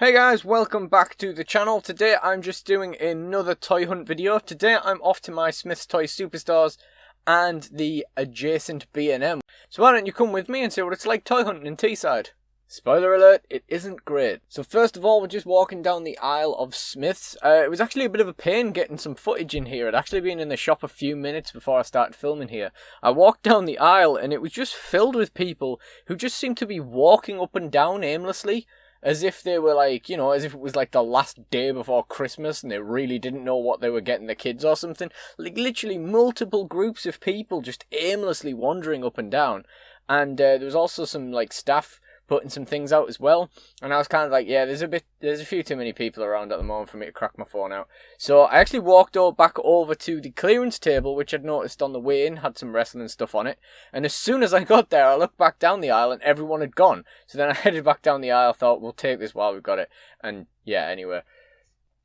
Hey guys, welcome back to the channel. Today I'm just doing another toy hunt video. Today I'm off to my Smyths Toy Superstores and the adjacent B&M. So why don't you come with me and see what it's like toy hunting in Teesside. Spoiler alert, it isn't great. So first of all, we're just walking down the aisle of Smyths. It was actually a bit of a pain getting some footage in here. I'd actually been in the shop a few minutes before I started filming here. I walked down the aisle and it was just filled with people who just seemed to be walking up and down aimlessly. As if they were like, as if it was like the last day before Christmas and they really didn't know what they were getting the kids or something. Like literally multiple groups of people just aimlessly wandering up and down. And there was also some like staff putting some things out as well. And I was kind of like, yeah, there's a few too many people around at the moment for me to crack my phone out. So I actually walked back over to the clearance table, which I'd noticed on the way in, had some wrestling stuff on it. And as soon as I got there, I looked back down the aisle and everyone had gone. So then I headed back down the aisle, thought, we'll take this while we've got it. And yeah, anyway.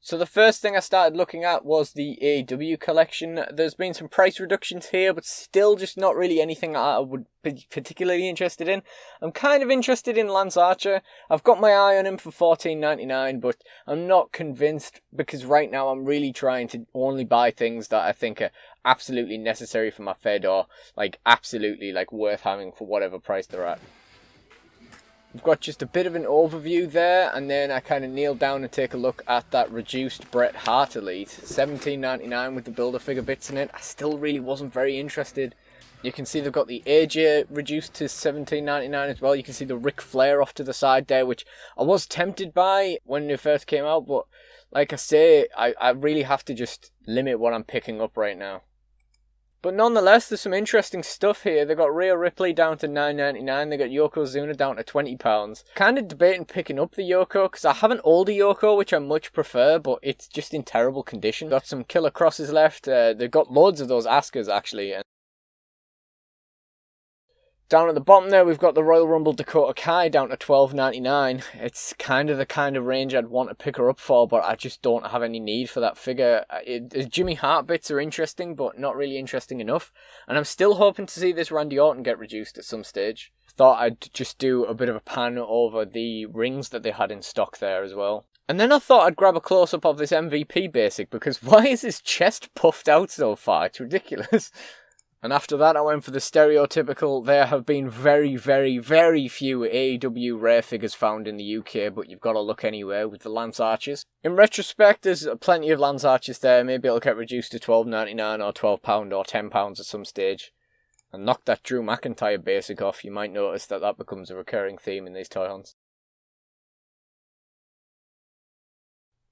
So the first thing I started looking at was the AEW collection. There's been some price reductions here, but still just not really anything I would be particularly interested in. I'm kind of interested in Lance Archer. I've got my eye on him for $14.99, but I'm not convinced because right now I'm really trying to only buy things that I think are absolutely necessary for my Fed or like absolutely like worth having for whatever price they're at. We've got just a bit of an overview there, and then I kind of kneel down and take a look at that reduced Bret Hart Elite. $17.99 with the Build-A-Figure bits in it. I still really wasn't very interested. You can see they've got the AJ reduced to $17.99 as well. You can see the Ric Flair off to the side there, which I was tempted by when it first came out, but like I say, I really have to just limit what I'm picking up right now. But nonetheless, there's some interesting stuff here. They've got Rhea Ripley down to $9.99. They got Yokozuna down to £20. Kind of debating picking up the Yoko, because I have an older Yoko, which I much prefer, but it's just in terrible condition. Got some Killer Crosses left. They've got loads of those Asukas, actually. Down at the bottom there, we've got the Royal Rumble Dakota Kai down to $12.99. It's kind of the kind of range I'd want to pick her up for, but I just don't have any need for that figure. Jimmy Hart bits are interesting, but not really interesting enough. And I'm still hoping to see this Randy Orton get reduced at some stage. Thought I'd just do a bit of a pan over the rings that they had in stock there as well. And then I thought I'd grab a close-up of this MVP basic, because why is his chest puffed out so far? It's ridiculous. And after that, I went for the stereotypical, there have been very, very, very few AEW rare figures found in the UK, but you've got to look anywhere with the Lance Archers. In retrospect, there's plenty of Lance Archers there. Maybe it'll get reduced to $12.99 or £12 or £10 at some stage. And knock that Drew McIntyre basic off. You might notice that becomes a recurring theme in these toy hunts.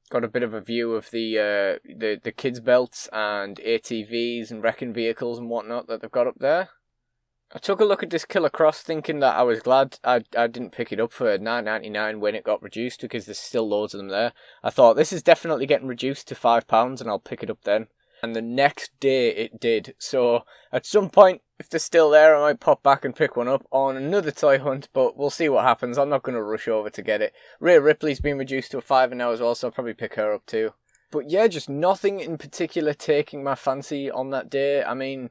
Got a bit of a view of the kids' belts and ATVs and wrecking vehicles and whatnot that they've got up there. I took a look at this Killer Cross thinking that I was glad I didn't pick it up for $9.99 when it got reduced, because there's still loads of them there. I thought this is definitely getting reduced to £5 and I'll pick it up then. And the next day it did. So at some point, if they're still there, I might pop back and pick one up on another toy hunt, but we'll see what happens. I'm not going to rush over to get it. Rhea Ripley's been reduced to a $5 now as well, so I'll probably pick her up too. But yeah, just nothing in particular taking my fancy on that day. I mean,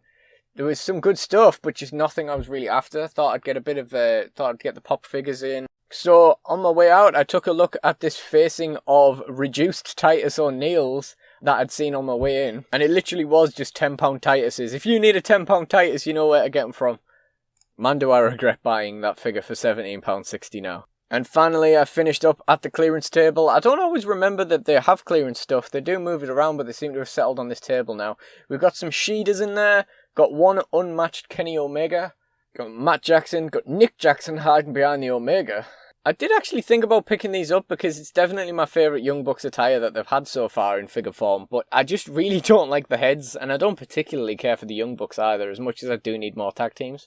there was some good stuff, but just nothing I was really after. Thought I'd get the pop figures in. So on my way out, I took a look at this facing of reduced Titus O'Neills that I'd seen on my way in, and it literally was just £10 Tituses. If you need a £10 Titus, you know where to get them from. Man, do I regret buying that figure for £17.60 now. And finally, I finished up at the clearance table. I don't always remember that they have clearance stuff. They do move it around, but they seem to have settled on this table now. We've got some Sheedas in there, got one unmatched Kenny Omega, got Matt Jackson, got Nick Jackson hiding behind the Omega. I did actually think about picking these up because it's definitely my favourite Young Bucks attire that they've had so far in figure form, but I just really don't like the heads, and I don't particularly care for the Young Bucks either, as much as I do need more tag teams.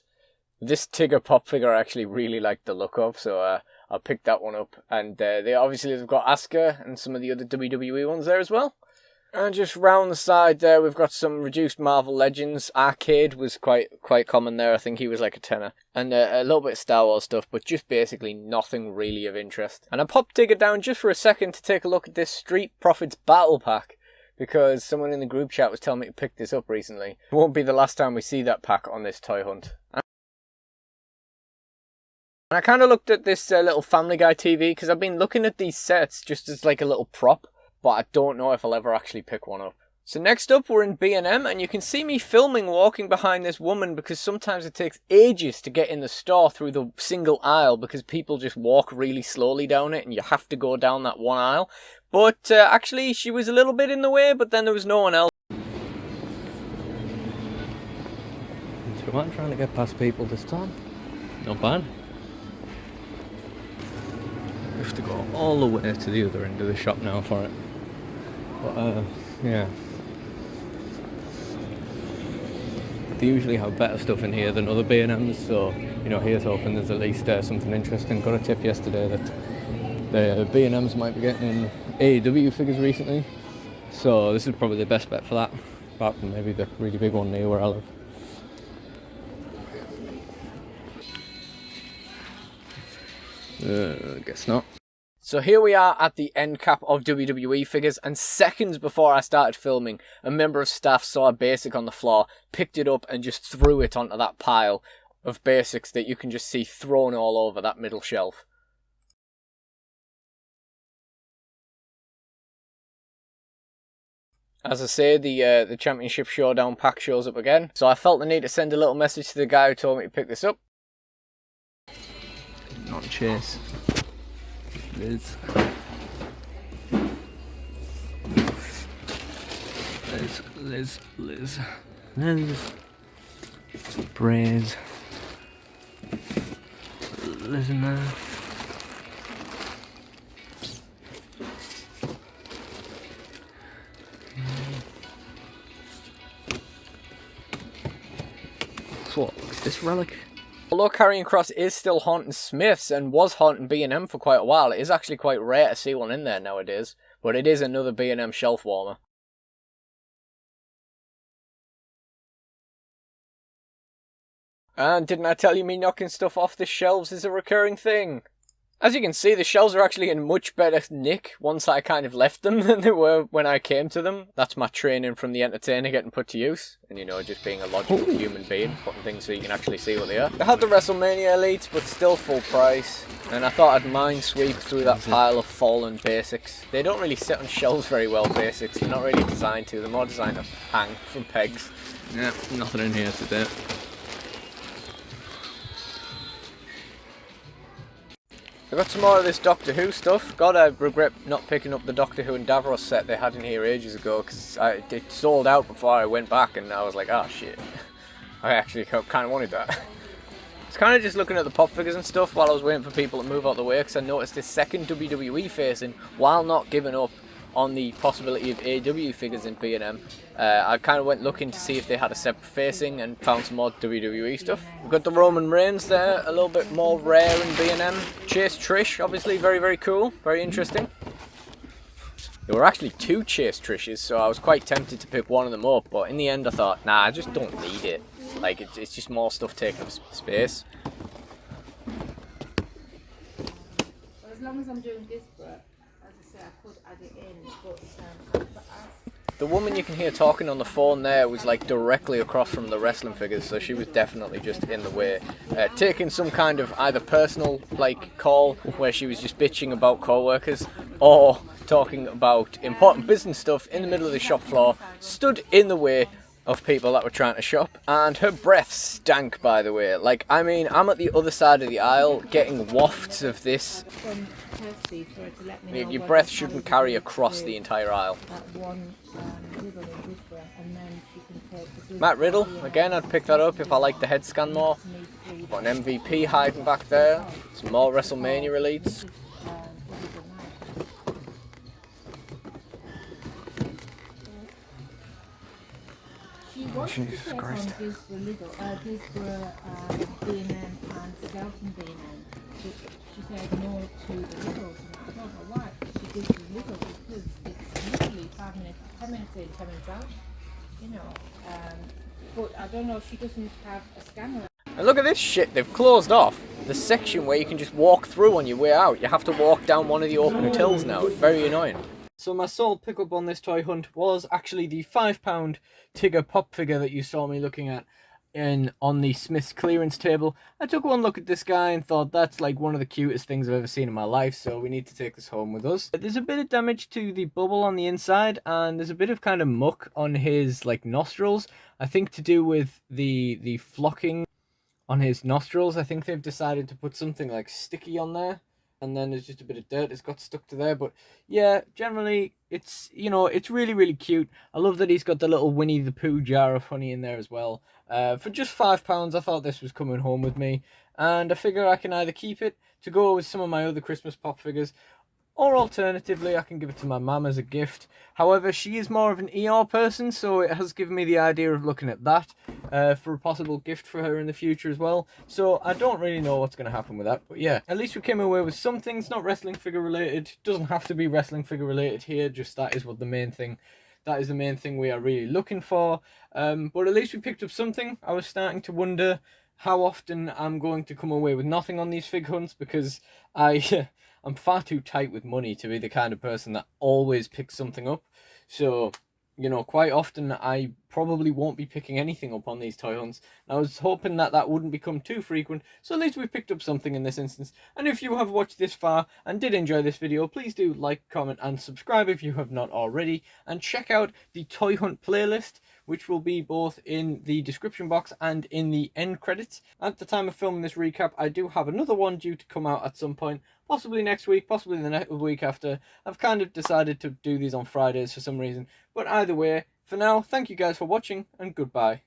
This Tigger pop figure I actually really like the look of, so I'll pick that one up. And they've got Asuka and some of the other WWE ones there as well. And just round the side there, we've got some reduced Marvel Legends. Arcade was quite common there. I think he was like a tenner. And a little bit of Star Wars stuff, but just basically nothing really of interest. And I popped Tigger down just for a second to take a look at this Street Profits Battle Pack, because someone in the group chat was telling me to pick this up recently. It won't be the last time we see that pack on this toy hunt. And I kind of looked at this little Family Guy TV because I've been looking at these sets just as like a little prop, but I don't know if I'll ever actually pick one up. So next up we're in B&M, and you can see me filming walking behind this woman because sometimes it takes ages to get in the store through the single aisle because people just walk really slowly down it and you have to go down that one aisle. But actually she was a little bit in the way, but then there was no one else. So I'm trying to get past people this time. Not bad. We have to go all the way to the other end of the shop now for it. But yeah. They usually have better stuff in here than other B&Ms, so, you know, here's hoping there's at least something interesting. Got a tip yesterday that the B&Ms might be getting in AEW figures recently, so this is probably the best bet for that, apart from maybe the really big one near where I live. Guess not. So here we are at the end cap of WWE figures, and seconds before I started filming, a member of staff saw a basic on the floor, picked it up and just threw it onto that pile of basics that you can just see thrown all over that middle shelf. As I say, the Championship Showdown pack shows up again, so I felt the need to send a little message to the guy who told me to pick this up. Not Chase. Liz. Liz. Brains. Liz in there. What? Is this relic? Although Karrion Kross is still haunting Smyths and was haunting B&M for quite a while, it is actually quite rare to see one in there nowadays. But it is another B&M shelf warmer. And didn't I tell you me knocking stuff off the shelves is a recurring thing? As you can see, the shelves are actually in much better nick once I kind of left them than they were when I came to them. That's my training from the entertainer getting put to use. And, you know, just being a logical human being, putting things so you can actually see what they are. They had the WrestleMania Elites, but still full price. And I thought I'd mind sweep through that pile of fallen basics. They don't really sit on shelves very well, basics. They're not really designed to. They're more designed to hang from pegs. Yeah, nothing in here today. I got some more of this Doctor Who stuff. God, I regret not picking up the Doctor Who and Davros set they had in here ages ago, because it sold out before I went back, and I was like, oh shit. I actually kind of wanted that. It's kind of just looking at the pop figures and stuff while I was waiting for people to move out the way, because I noticed this second WWE facing, while not giving up on the possibility of AEW figures in B&M. I kind of went looking to see if they had a separate facing and found some more WWE stuff. We've got the Roman Reigns there, a little bit more rare in B&M. Chase Trish, obviously very, very cool, very interesting. There were actually two Chase Trishes, so I was quite tempted to pick one of them up, but in the end I thought, nah, I just don't need it. Like, it's just more stuff taking up space. Well, as long as I'm doing this, but as I say, I could add it in, but the woman you can hear talking on the phone there was like directly across from the wrestling figures, so she was definitely just in the way. Taking some kind of either personal like call where she was just bitching about co-workers, or talking about important business stuff in the middle of the shop floor, stood in the way of people that were trying to shop. And her breath stank, by the way. Like, I mean, I'm at the other side of the aisle getting wafts of this. Your breath shouldn't carry across the entire aisle. Matt Riddle, again, I'd pick that up if I like the head scan more. Got an MVP hiding back there. Some more WrestleMania elites. Jesus Christ. These were B&M and Skeleton B&M. She said no to the Littles, and I don't know why. She gives the Littles because it's literally 5 minutes, 10 minutes in, 10 minutes out. You know, but I don't know, she doesn't have a scanner. And look at this shit, they've closed off the section where you can just walk through on your way out. You have to walk down one of the open tills now. It's very annoying. So my sole pickup on this toy hunt was actually the £5 Tigger pop figure that you saw me looking at on the Smyths clearance table. I took one look at this guy and thought that's like one of the cutest things I've ever seen in my life, so we need to take this home with us. There's a bit of damage to the bubble on the inside, and there's a bit of kind of muck on his like nostrils. I think to do with the flocking on his nostrils. I think they've decided to put something like sticky on there, and then there's just a bit of dirt that's got stuck to there. But yeah, generally it's, you know, it's really, really cute. I love that he's got the little Winnie the Pooh jar of honey in there as well. For just £5, I thought this was coming home with me, and I figure I can either keep it to go with some of my other Christmas pop figures, or alternatively, I can give it to my mum as a gift. However, she is more of an ER person, so it has given me the idea of looking at that for a possible gift for her in the future as well. So I don't really know what's going to happen with that. But yeah, at least we came away with some things, not wrestling figure related. Doesn't have to be wrestling figure related here, just that is what the main thing. That is the main thing we are really looking for. But at least we picked up something. I was starting to wonder how often I'm going to come away with nothing on these fig hunts, because I'm far too tight with money to be the kind of person that always picks something up. So, you know, quite often I probably won't be picking anything up on these toy hunts. I was hoping that that wouldn't become too frequent, so at least we picked up something in this instance. And if you have watched this far and did enjoy this video, please do like, comment and subscribe if you have not already. And check out the toy hunt playlist, which will be both in the description box and in the end credits. At the time of filming this recap, I do have another one due to come out at some point, possibly next week, possibly the next week after. I've kind of decided to do these on Fridays for some reason, but either way, for now, thank you guys for watching, and goodbye.